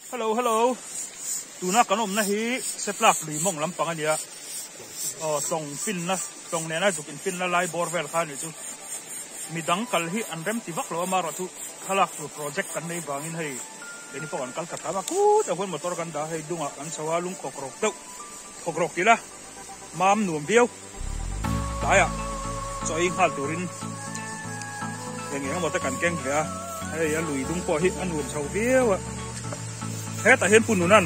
hello hello tuna kanom na hi seplak lui mong lampang ania tong pin na tong ne na jukin pin na lai borvel khan ni chu midang kal hi anrem tivak lo maro chu khalak tu project kan nei bangin hei eni pon kal kata ma ku ta hon motor kan da hei dunga kan sawalung kokrok teu kokrok kila mam nuam biau daya choi hal turin yang mo ta kan keng ya hei ya lui dung po hi anuam chau biau he ta hen pununan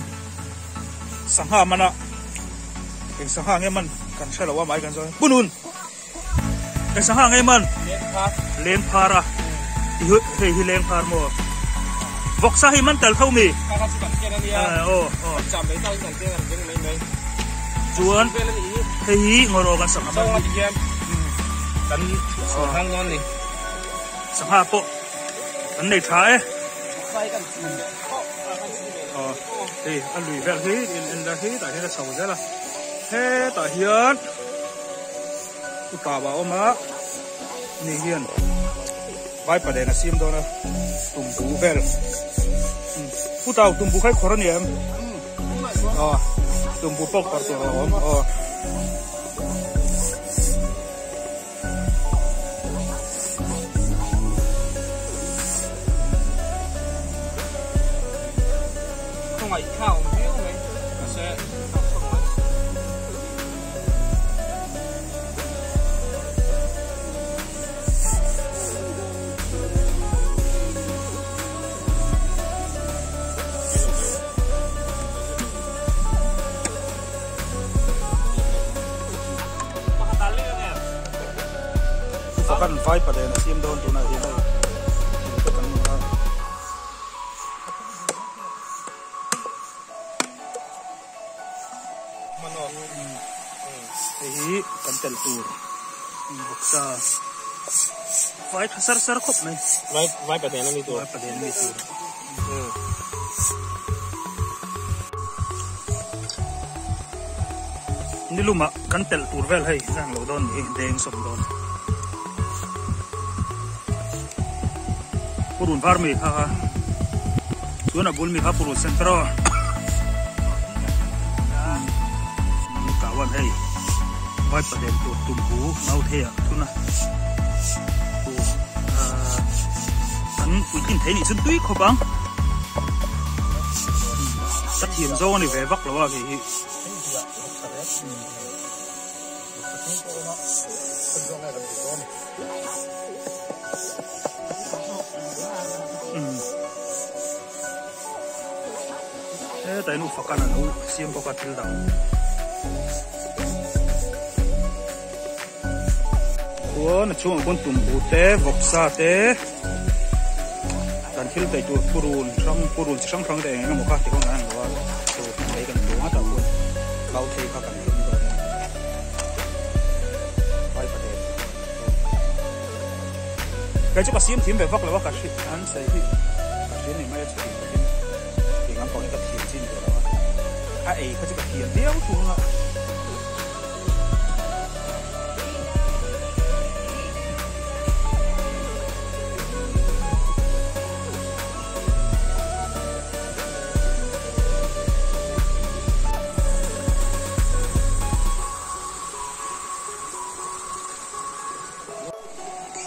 sangha mana eng sangha nge man kan shala wa mai kan so punun eng sangha nge man len phara hi len phar mo vok sa hi man tal thau mi chuan hi ngoro kan sangha man kan hang ngon ni sangha po kan nei thae thì anh lùi về thế in ra thế tại thế là sầu thế là thế tại hiện tụi bà bảo má nỉ hiền vai bà đèn là xiêm đó nè tùng bú về phụ tàu tùng bú khách khó nhỉ em tùng bú bọc vào tụi mày khao thiếu mày sẽ kan vai pada na sim don tu na hi lai tu kan na mano hi kan tel tur buksa vai thasar sar khop nai vai pada na mi tu vai pada ni tu ni luma kan tel tur vel hai nang lo don hi deng som don purun farmi ha tuana bulmi ha purun sentro kawan hei vai paden tu tumbu mau thea tuna tu kan puikin thei ni sun tui kho bang sat hiam zo ni ve vak lawa ge hi tại nó phật nó xiêm bọc cái thứ đó của nó chung con tùng bù té vọc sa té cần khi tại chuột purun trong trong đây nó một cái thì không ăn rồi rồi thấy cần chuột hết rồi lâu thì các bạn không được quay vào đây cái chỗ cái xiêm thím về vọc là vọc cái anh sẽ cái này mai sẽ thì ngắm còn cái thiền trên rồi đó ai có cái thiền đéo xuống ạ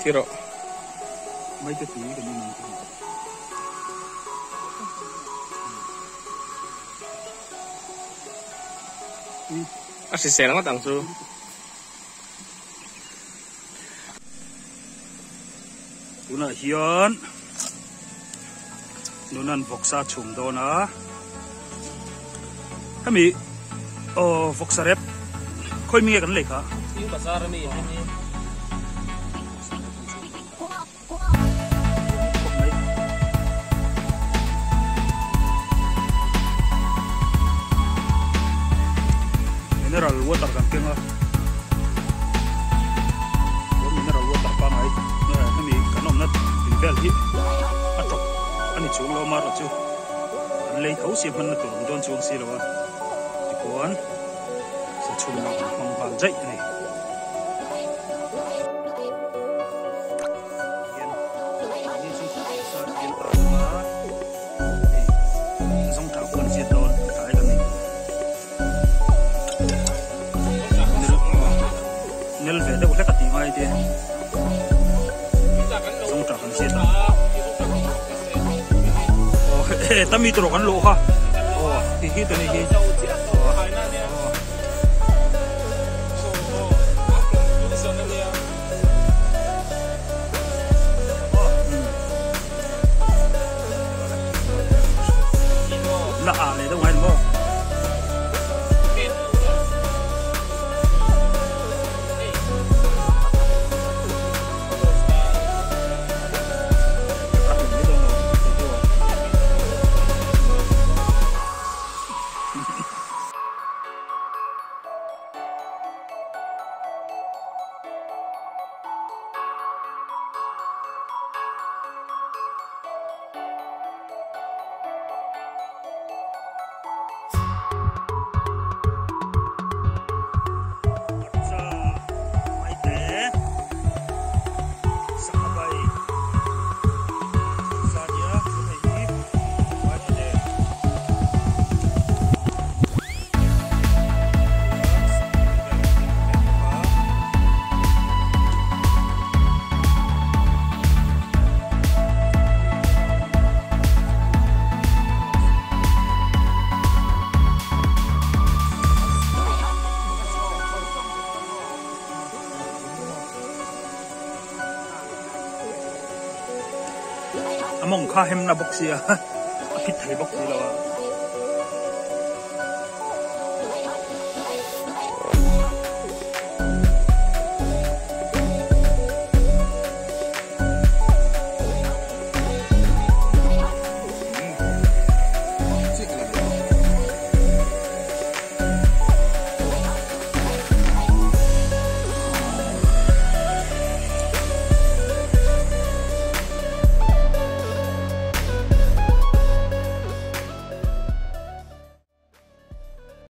kiro mấy cái túi của mình asi sẽ nó tặng su tuna hian nunan voksa chum do na hami voksa rep khoi mi kan lekha yu bazar mi mineral water kan kenga mineral water pa ngai hami kanom na bel hi atok ani chung lo mar chu an lei thau si man na tu don chung si lo wa kon sa chum na mang bal jai ni tami tro kan lo kha hi tani hi la a le đâu ngay mo among kha hem na boxia phit thai boxi lawa